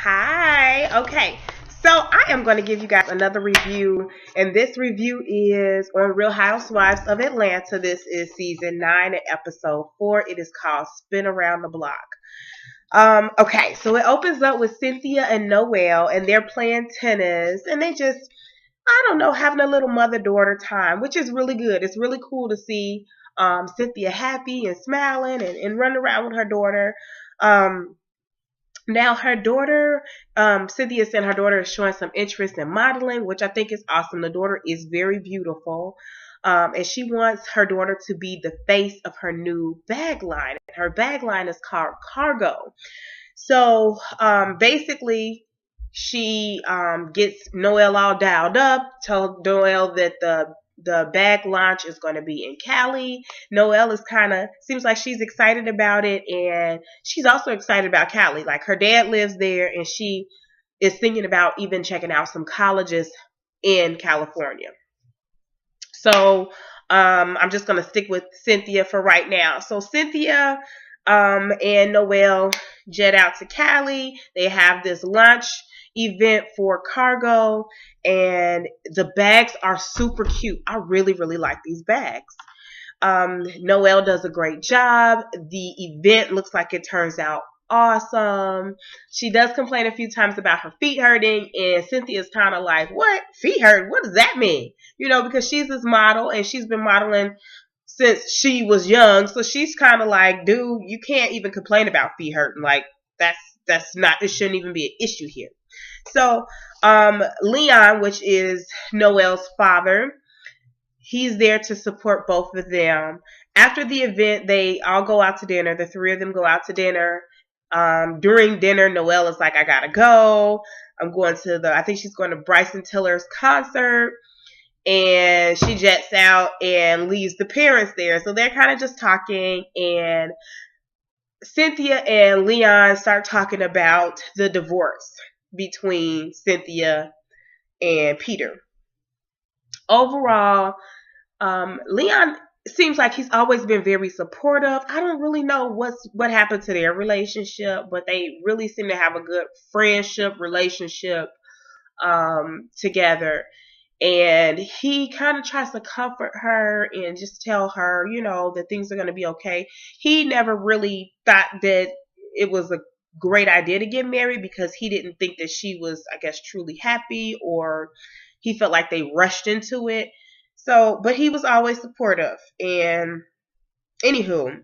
Hi. Okay. So I am going to give you guys another review, and this review is on Real Housewives of Atlanta. This is season 9 and episode 4. It is called Spin Around the Block. Okay, so it opens up with Cynthia and Noelle, and they're playing tennis, and they just, I don't know, having a little mother-daughter time, which is really good. It's really cool to see Cynthia happy and smiling and running around with her daughter. Um, Now, her daughter, Cynthia said her daughter is showing some interest in modeling, which I think is awesome. The daughter is very beautiful. And she wants her daughter to be the face of her new bag line. Her bag line is called Cargo. So basically, she gets Noelle all dialed up, told Noelle that the bag launch is going to be in Cali. Noelle is seems like she's excited about it, and she's also excited about Cali. Like, her dad lives there, and she is thinking about even checking out some colleges in California. So I'm just going to stick with Cynthia for right now. So Cynthia and Noelle jet out to Cali. They have this lunch event for Cargo, and the bags are super cute. I really, really like these bags. Noelle does a great job. The event looks like it turns out awesome. She does complain a few times about her feet hurting, and Cynthia's kind of like, what? Feet hurt? What does that mean? Because she's this model, and she's been modeling since she was young. So she's kind of like, dude, you can't even complain about feet hurting. Like, that's not, it shouldn't even be an issue here. So, Leon, which is Noelle's father, he's there to support both of them. After the event, they all go out to dinner. The three of them go out to dinner. During dinner, Noelle is like, I gotta go. I'm going to I think she's going to Bryson Tiller's concert. And she jets out and leaves the parents there. So they're kind of just talking, and Cynthia and Leon start talking about the divorce between Cynthia and Peter. Overall, Leon seems like he's always been very supportive. I don't really know what happened to their relationship, but they really seem to have a good friendship relationship together. And he kind of tries to comfort her and just tell her, that things are going to be okay. He never really thought that it was a great idea to get married, because he didn't think that she was, I guess, truly happy, or he felt like they rushed into it. So, but he was always supportive. And anywho,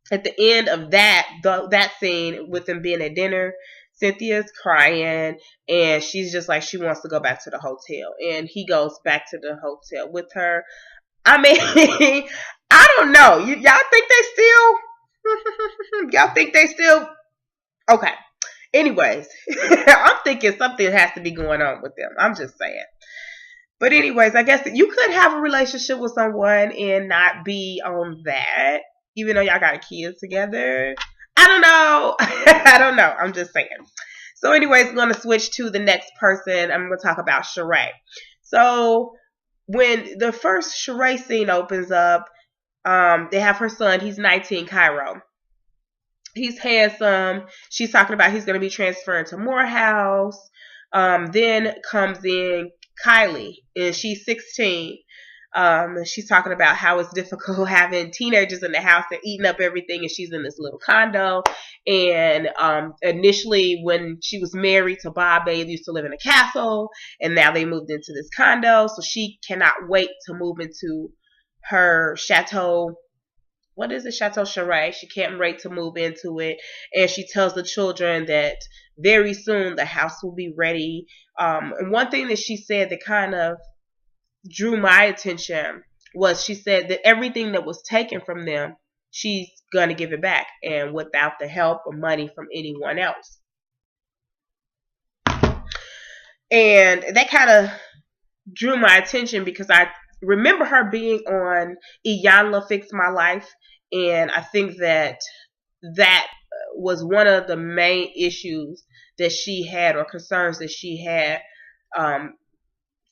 at the end of that scene with them being at dinner, Cynthia's crying, and she's just like, she wants to go back to the hotel, and he goes back to the hotel with her. I mean, I don't know. Y'all think they still? Y'all think they still? Okay. Anyways, I'm thinking something has to be going on with them. I'm just saying. But anyways, I guess you could have a relationship with someone and not be on that, even though y'all got kids together. I don't know. I don't know. I'm just saying. So anyways, I'm going to switch to the next person. I'm going to talk about Sheree. So when the first Sheree scene opens up, they have her son. He's 19, Cairo. He's handsome. She's talking about he's going to be transferring to Morehouse. Then comes in Kylie, and she's 16. She's talking about how it's difficult having teenagers in the house and eating up everything, and she's in this little condo. And initially, when she was married to Bob, they used to live in a castle, and now they moved into this condo. So she cannot wait to move into her chateau. What is it? Chateau Sheree. She can't wait to move into it. And she tells the children that very soon the house will be ready. And one thing that she said that kind of drew my attention was, she said that everything that was taken from them, she's going to give it back, and without the help or money from anyone else. And that kind of drew my attention, because I remember her being on Iyanla Fix My Life, and I think that was one of the main issues that she had, or concerns that she had,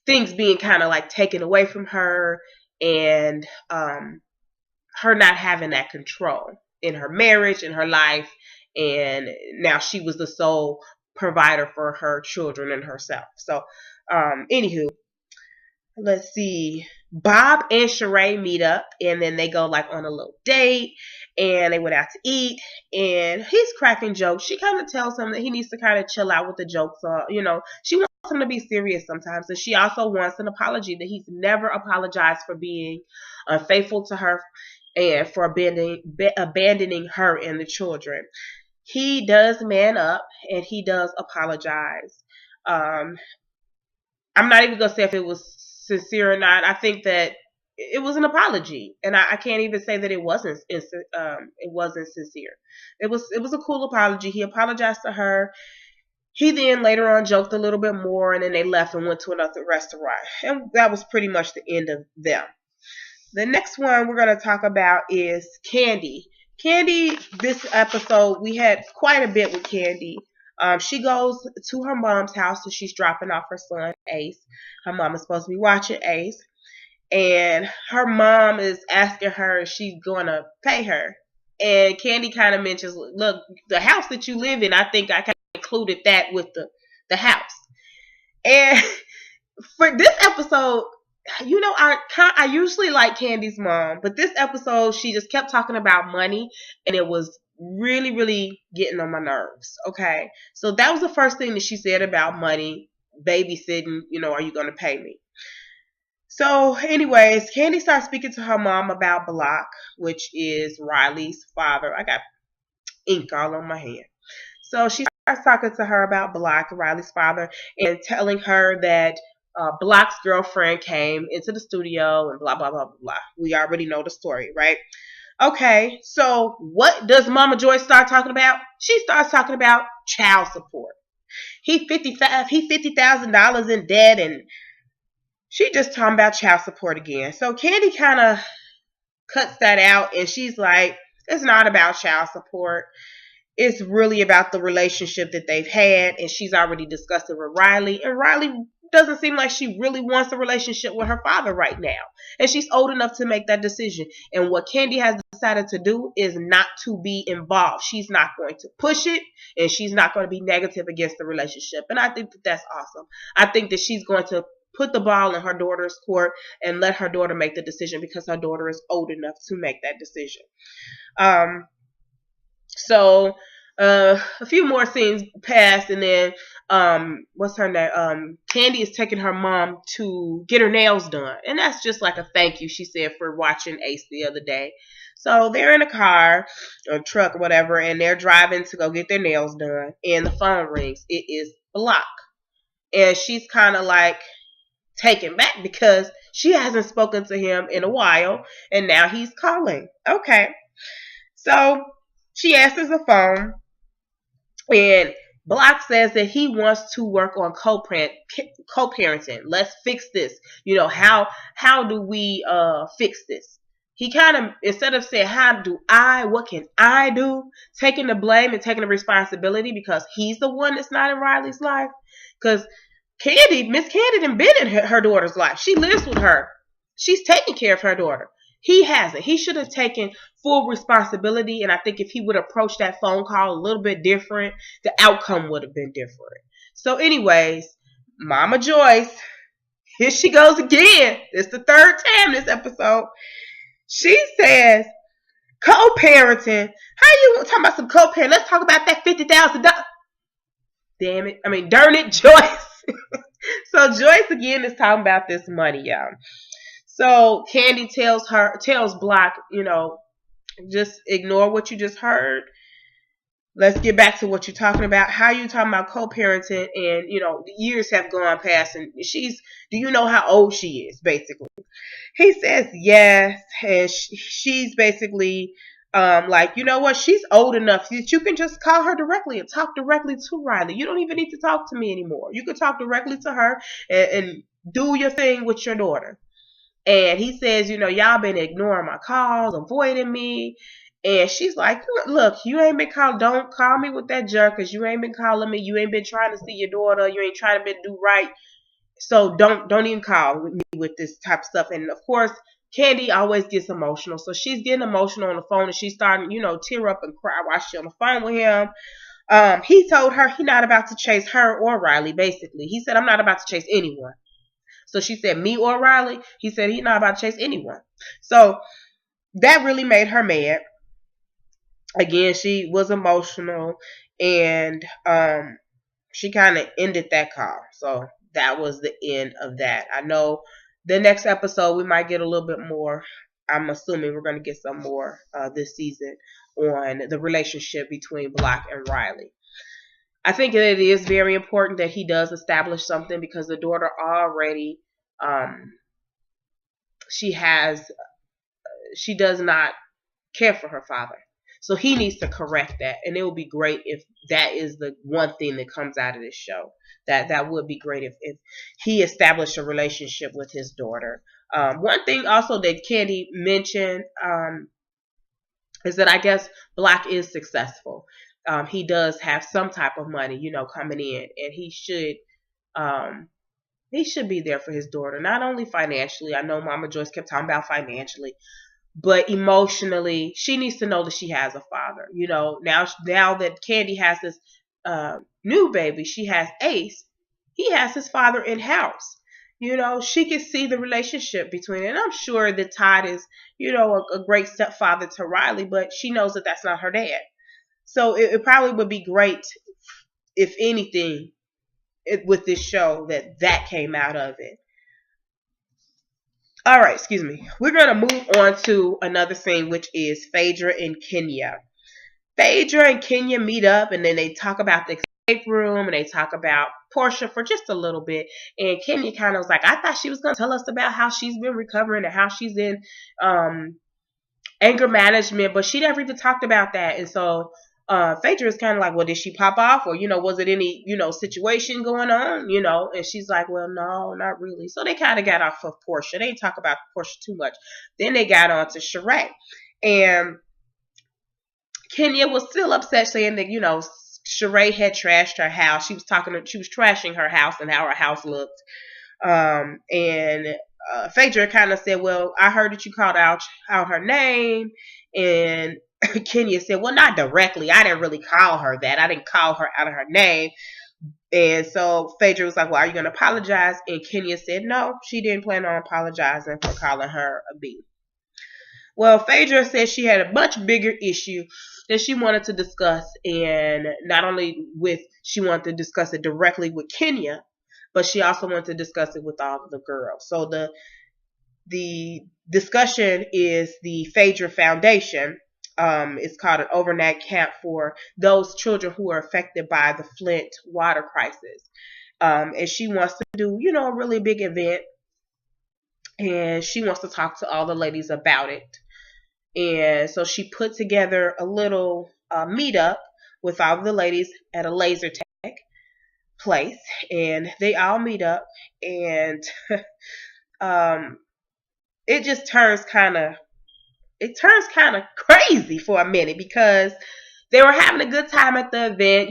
things being kind of like taken away from her, and her not having that control in her marriage, in her life, and now she was the sole provider for her children and herself. So, anywho, let's see. Bob and Sheree meet up, and then they go like on a little date, and they went out to eat, and he's cracking jokes. She kind of tells him that he needs to kind of chill out with the jokes. She wants him to be serious sometimes, and she also wants an apology, that he's never apologized for being unfaithful to her and for abandoning her and the children. He does man up, and he does apologize. Um, I'm not even gonna say if it was sincere or not. I think that it was an apology, and I can't even say that it wasn't sincere. It was a cool apology. He apologized to her. He then later on joked a little bit more, and then they left and went to another restaurant, and that was pretty much the end of them. The next one we're going to talk about is Candy. Candy, this episode, we had quite a bit with Candy. She goes to her mom's house, and she's dropping off her son, Ace. Her mom is supposed to be watching Ace. And her mom is asking her if she's going to pay her. And Candy kind of mentions, look, the house that you live in, I think I kind of included that with the house. And for this episode, I usually like Candy's mom, but this episode she just kept talking about money, and it was really, really getting on my nerves. Okay, so that was the first thing that she said about money, babysitting. Are you going to pay me? So, anyways, Candy starts speaking to her mom about Block, which is Riley's father. I got ink all on my hand. So she starts talking to her about Block, Riley's father, and telling her that Block's girlfriend came into the studio and blah, blah, blah, blah, blah. We already know the story, right? Okay, so what does Mama Joy start talking about? She starts talking about child support. He $50,000 in debt, and she just talking about child support again. So Candy kind of cuts that out, and she's like, it's not about child support. It's really about the relationship that they've had, and she's already discussed it with Riley, and Riley doesn't seem like she really wants a relationship with her father right now, and she's old enough to make that decision. And what Candy has decided to do is not to be involved. She's not going to push it, and she's not going to be negative against the relationship, and I think that that's awesome. I think that she's going to put the ball in her daughter's court and let her daughter make the decision, because her daughter is old enough to make that decision. So a few more scenes passed, and then what's her name? Candy is taking her mom to get her nails done, and that's just like a thank you, she said, for watching Ace the other day. So they're in a car or truck or whatever, and they're driving to go get their nails done, and the phone rings. It is Block, and she's kind of like taken back because she hasn't spoken to him in a while, and now he's calling. Okay, so she answers the phone, and Block says that he wants to work on co-parenting. Let's fix this. How do we fix this? He kind of, instead of saying, what can I do? Taking the blame and taking the responsibility, because he's the one that's not in Riley's life. Because Miss Candy done been in her daughter's life. She lives with her. She's taking care of her daughter. He hasn't. He should have taken full responsibility, and I think if he would approach that phone call a little bit different, the outcome would have been different. So anyways, Mama Joyce, here she goes again. It's the third time this episode. She says, co-parenting. How you talking about some co-parenting? Let's talk about that $50,000. Damn it. Darn it, Joyce. So Joyce again is talking about this money, y'all. So Candy tells Block, just ignore what you just heard. Let's get back to what you're talking about. How you talking about co-parenting, and the years have gone past, and do you know how old she is, basically? He says yes, and she's basically like, you know what, she's old enough that you can just call her directly and talk directly to Riley. You don't even need to talk to me anymore. You can talk directly to her and do your thing with your daughter. And he says, y'all been ignoring my calls, avoiding me. And she's like, look, you ain't been calling. Don't call me with that junk, because you ain't been calling me. You ain't been trying to see your daughter. You ain't trying to do right. So don't even call me with this type of stuff. And of course, Candy always gets emotional. So she's getting emotional on the phone, and she's starting, tear up and cry while she's on the phone with him. He told her he not about to chase her or Riley, basically. He said, I'm not about to chase anyone. So she said, me or Riley? He said, he's not about to chase anyone. So that really made her mad. Again, she was emotional, and she kind of ended that call. So that was the end of that. I know the next episode we might get a little bit more. I'm assuming we're going to get some more this season on the relationship between Block and Riley. I think that it is very important that he does establish something, because the daughter already, she does not care for her father. So he needs to correct that. And it would be great if that is the one thing that comes out of this show. That would be great if he established a relationship with his daughter. One thing also that Candy mentioned is that I guess Block is successful. He does have some type of money, coming in, and he should be there for his daughter, not only financially. I know Mama Joyce kept talking about financially, but emotionally, she needs to know that she has a father. Now that Candy has this new baby, she has Ace. He has his father in house. She can see the relationship between it. And I'm sure that Todd is, a great stepfather to Riley, but she knows that that's not her dad. So it probably would be great, if anything, with this show, that came out of it. All right, excuse me. We're going to move on to another scene, which is Phaedra and Kenya. Phaedra and Kenya meet up, and then they talk about the escape room, and they talk about Portia for just a little bit. And Kenya kind of was like, I thought she was going to tell us about how she's been recovering and how she's in anger management, but she never even talked about that. And so Phaedra is kind of like, well, did she pop off, or was it any situation going on, and she's like, well, no, not really. So they kind of got off of Portia. They didn't talk about Portia too much. Then they got on to Sheree, and Kenya was still upset, saying that Sheree had trashed her house. She was trashing her house and how her house looked, and Phaedra kind of said, well, I heard that you called out her name. And Kenya said, well, not directly. I didn't really call her that. I didn't call her out of her name. And so Phaedra was like, well, are you going to apologize? And Kenya said, no, she didn't plan on apologizing for calling her a B. Well, Phaedra said she had a much bigger issue that she wanted to discuss. And not only she wanted to discuss it directly with Kenya, but she also wanted to discuss it with all of the girls. So the discussion is the Phaedra Foundation. It's called an overnight camp for those children who are affected by the Flint water crisis. And she wants to do, a really big event. And she wants to talk to all the ladies about it. And so she put together a little meetup with all of the ladies at a laser tag place, and they all meet up, and it just turns kind of crazy for a minute, because they were having a good time at the event,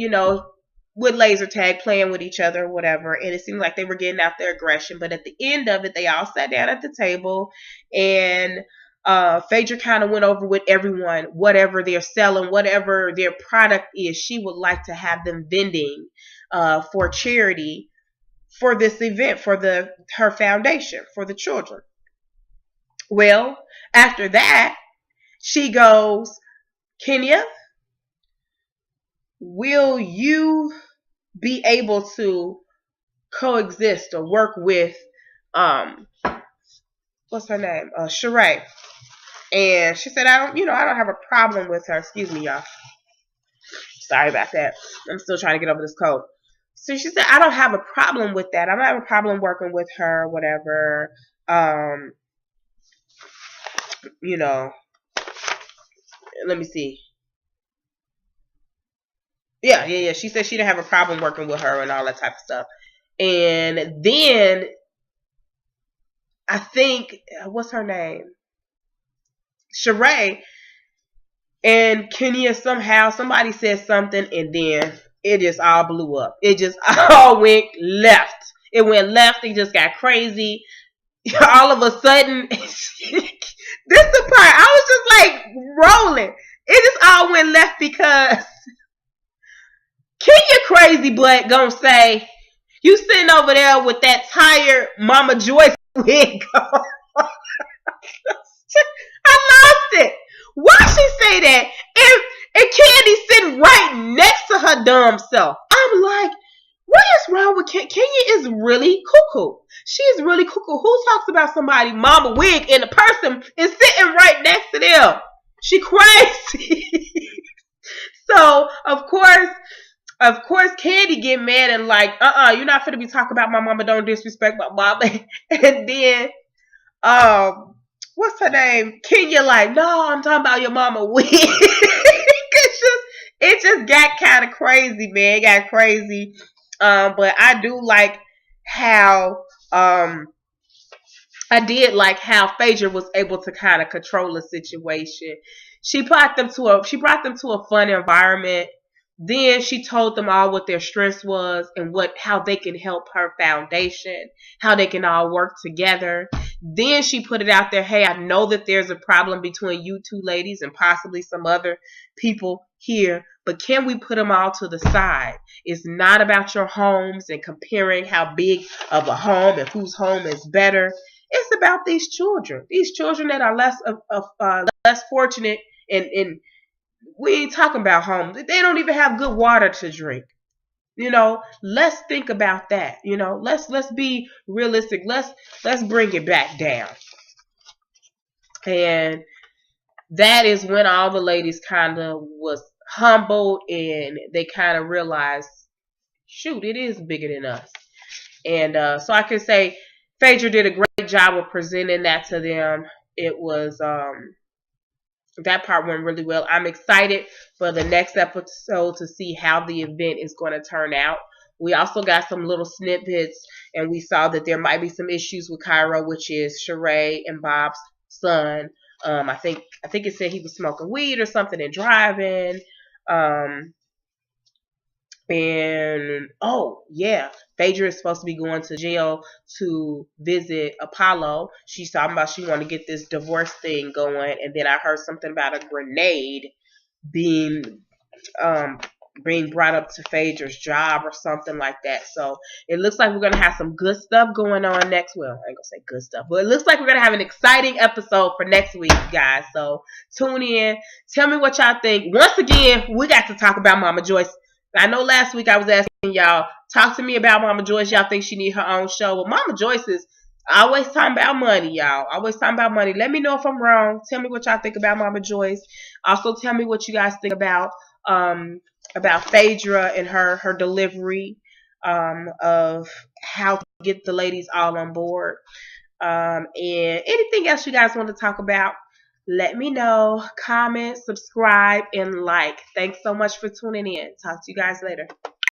with laser tag, playing with each other, whatever, and it seemed like they were getting out their aggression. But at the end of it, they all sat down at the table, and Phaedra kind of went over with everyone whatever they're selling, whatever their product is. She would like to have them vending for charity for this event, for her foundation, for the children. Well, after that, she goes, Kenya, will you be able to coexist or work with what's her name? Sheree. And she said, I don't have a problem with her. Excuse me, y'all. Sorry about that. I'm still trying to get over this cold. So she said, I don't have a problem with that. I don't have a problem working with her, whatever. Let me see. Yeah. She said she didn't have a problem working with her and all that type of stuff. And then I think, what's her name? Sheree and Kenya, somehow somebody said something, and then it just all blew up. It just all went left. It went left. It just got crazy. All of a sudden, this is the part I was just like rolling. It just all went left because Kenya crazy butt gonna say, you sitting over there with that tired Mama Joyce wig on. I lost it. Why she say that? And Candy sitting right next to her dumb self. I'm like, what is wrong with Kenya? Kenya is really cuckoo. She is really cuckoo. Who talks about somebody mama wig and the person is sitting right next to them? She crazy. So of course, Candy get mad and like, you're not finna be talking about my mama. Don't disrespect my mama. And then, what's her name? Kenya like, no, I'm talking about your mama wig. It just got kind of crazy, man. It got crazy. But I do like how, I did like how Phaedra was able to kind of control the situation. She brought them to a fun environment. Then she told them all what their strengths was and how they can help her foundation, how they can all work together. Then she put it out there, hey, I know that there's a problem between you two ladies and possibly some other people here, but can we put them all to the side? It's not about your homes and comparing how big of a home and whose home is better. It's about these children that are less fortunate, and we ain't talking about homes. They don't even have good water to drink. Let's think about that. Let's be realistic. Let's bring it back down. And that is when all the ladies kind of was humbled and they kind of realized, shoot, it is bigger than us. And so I can say Phaedra did a great job of presenting that to them. It was that part went really well. I'm excited for the next episode to see how the event is going to turn out. We also got some little snippets, and we saw that there might be some issues with Cairo, which is Sheree and Bob's son. I think it said he was smoking weed or something and driving. And oh yeah, Phaedra is supposed to be going to jail to visit Apollo. She's talking about she want to get this divorce thing going, and then I heard something about a grenade being brought up to Phaedra's job or something like that. So it looks like we're gonna have some good stuff going on next. Well, I ain't gonna say good stuff, but it looks like we're gonna have an exciting episode for next week, guys. So tune in. Tell me what y'all think. Once again, we got to talk about Mama Joyce. I know last week I was asking y'all, talk to me about Mama Joyce. Y'all think she need her own show? Well, Mama Joyce is always talking about money, y'all. Always talking about money. Let me know if I'm wrong. Tell me what y'all think about Mama Joyce. Also, tell me what you guys think about Phaedra and her delivery of how to get the ladies all on board. And anything else you guys want to talk about, let me know. Comment, subscribe, and like. Thanks so much for tuning in. Talk to you guys later.